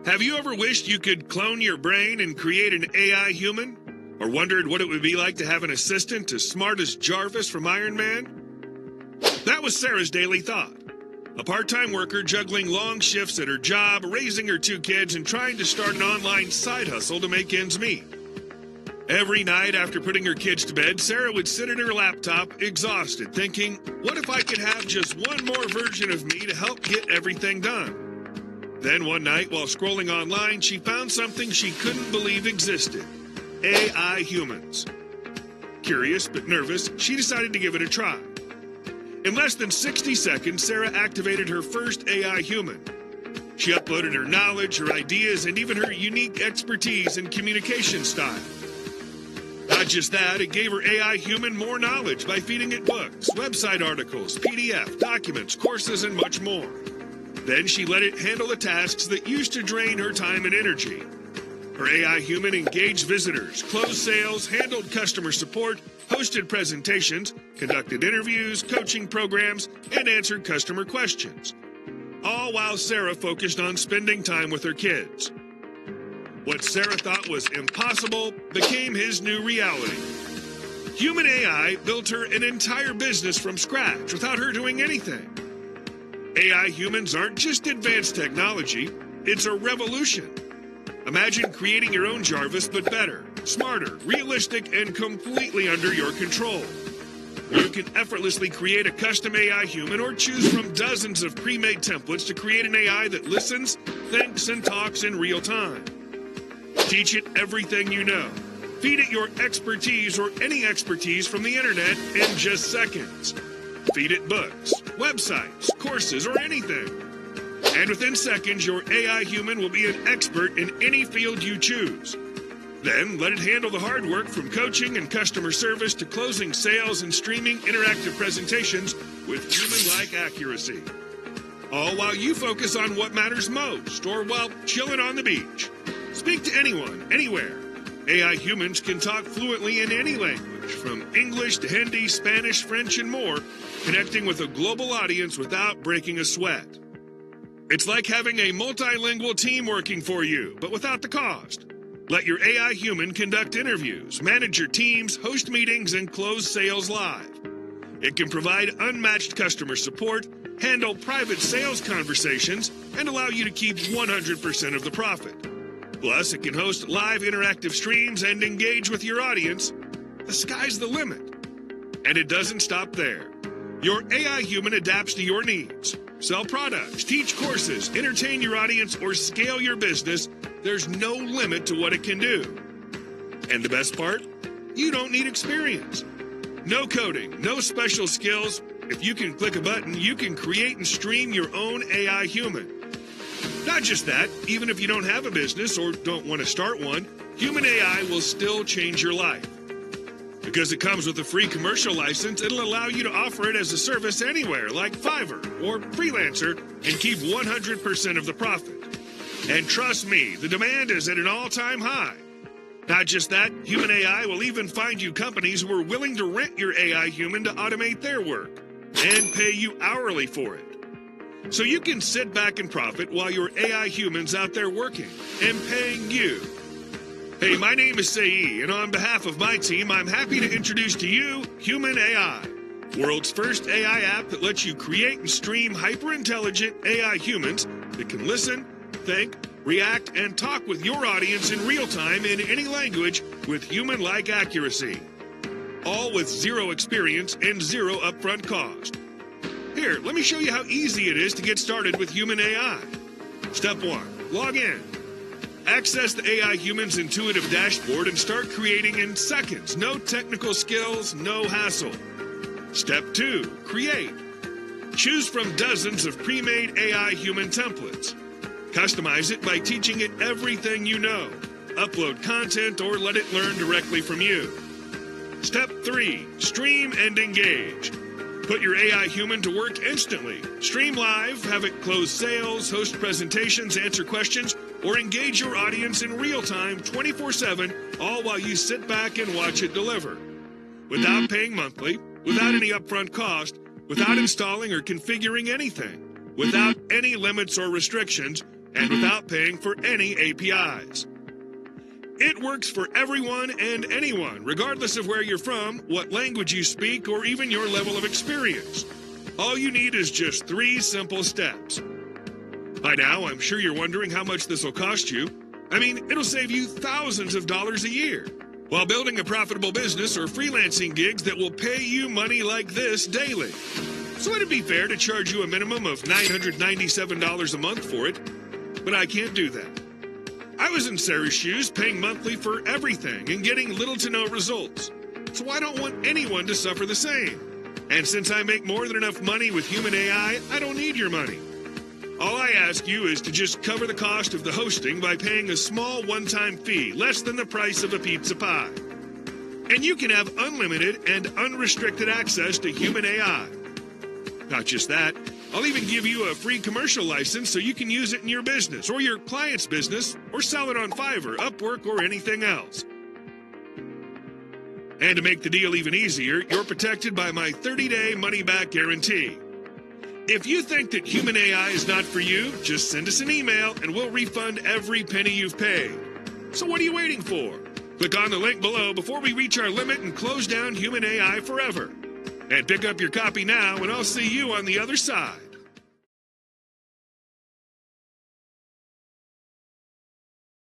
Have you ever wished you could clone your brain and create an AI human? Or wondered what it would be like to have an assistant as smart as Jarvis from Iron Man? That was Sarah's daily thought. A part-time worker juggling long shifts at her job, raising her 2 kids, and trying to start an online side hustle to make ends meet. Every night after putting her kids to bed, Sarah would sit at her laptop, exhausted, thinking, what if I could have just one more version of me to help get everything done? Then one night, while scrolling online, she found something she couldn't believe existed: AI humans. Curious but nervous, she decided to give it a try. In less than 60 seconds, Sarah activated her first AI human. She uploaded her knowledge, her ideas, and even her unique expertise in communication style. Not just that, it gave her AI human more knowledge by feeding it books, website articles, PDF, documents, courses, and much more. Then she let it handle the tasks that used to drain her time and energy. Her AI human engaged visitors, closed sales, handled customer support, hosted presentations, conducted interviews, coaching programs, and answered customer questions. All while Sarah focused on spending time with her kids. What Sarah thought was impossible became his new reality. Human AI built her an entire business from scratch without her doing anything. AI humans aren't just advanced technology, it's a revolution. Imagine creating your own Jarvis, but better, smarter, realistic, and completely under your control. You can effortlessly create a custom AI human or choose from dozens of pre-made templates to create an AI that listens, thinks, and talks in real time. Teach it everything you know. Feed it your expertise or any expertise from the internet in just seconds. Feed it books, websites, courses, or anything. And within seconds, your AI human will be an expert in any field you choose. Then let it handle the hard work from coaching and customer service to closing sales and streaming interactive presentations with human-like accuracy. All while you focus on what matters most or while chilling on the beach. Speak to anyone, anywhere. AI humans can talk fluently in any language, from English to Hindi, Spanish, French, and more, connecting with a global audience without breaking a sweat. It's like having a multilingual team working for you, but without the cost. Let your AI human conduct interviews, manage your teams, host meetings, and close sales live. It can provide unmatched customer support, handle private sales conversations, and allow you to keep 100% of the profit. Plus, it can host live interactive streams and engage with your audience. The sky's the limit. And it doesn't stop there. Your AI human adapts to your needs. Sell products, teach courses, entertain your audience, or scale your business. There's no limit to what it can do. And the best part? You don't need experience. No coding, no special skills. If you can click a button, you can create and stream your own AI human. Not just that, even if you don't have a business or don't want to start one, Human AI will still change your life. Because it comes with a free commercial license, it'll allow you to offer it as a service anywhere, like Fiverr or Freelancer, and keep 100% of the profit. And trust me, the demand is at an all-time high. Not just that, Human AI will even find you companies who are willing to rent your AI human to automate their work and pay you hourly for it. So you can sit back and profit while your AI human's out there working and paying you. Hey, my name is Sei, and on behalf of my team, I'm happy to introduce to you Human AI, world's first AI app that lets you create and stream hyper-intelligent AI humans that can listen, think, react, and talk with your audience in real time in any language with human-like accuracy. All with zero experience and zero upfront cost. Here, let me show you how easy it is to get started with Human AI. Step 1. Log in. Access the AI human's intuitive dashboard and start creating in seconds. No technical skills, no hassle. Step 2. Create. Choose from dozens of pre-made AI human templates. Customize it by teaching it everything you know. Upload content or let it learn directly from you. Step 3. Stream and engage. Put your AI human to work instantly. Stream live, have it close sales, host presentations, answer questions, or engage your audience in real time 24/7, all while you sit back and watch it deliver. Without paying monthly, without any upfront cost, without installing or configuring anything, without any limits or restrictions, and without paying for any APIs. It works for everyone and anyone, regardless of where you're from, what language you speak, or even your level of experience. All you need is just 3 simple steps. By now, I'm sure you're wondering how much this will cost you. I mean, it'll save you thousands of dollars a year while building a profitable business or freelancing gigs that will pay you money like this daily. So it'd be fair to charge you a minimum of $997 a month for it, but I can't do that. I was in Sarah's shoes, paying monthly for everything and getting little to no results. So I don't want anyone to suffer the same. And since I make more than enough money with Humanai, I don't need your money. All I ask you is to just cover the cost of the hosting by paying a small one-time fee, less than the price of a pizza pie. And you can have unlimited and unrestricted access to Humanai. Not just that, I'll even give you a free commercial license so you can use it in your business or your client's business or sell it on Fiverr, Upwork, or anything else. And to make the deal even easier, you're protected by my 30-day money-back guarantee. If you think that Humanai is not for you, just send us an email and we'll refund every penny you've paid. So what are you waiting for? Click on the link below before we reach our limit and close down Humanai forever. And pick up your copy now, and I'll see you on the other side.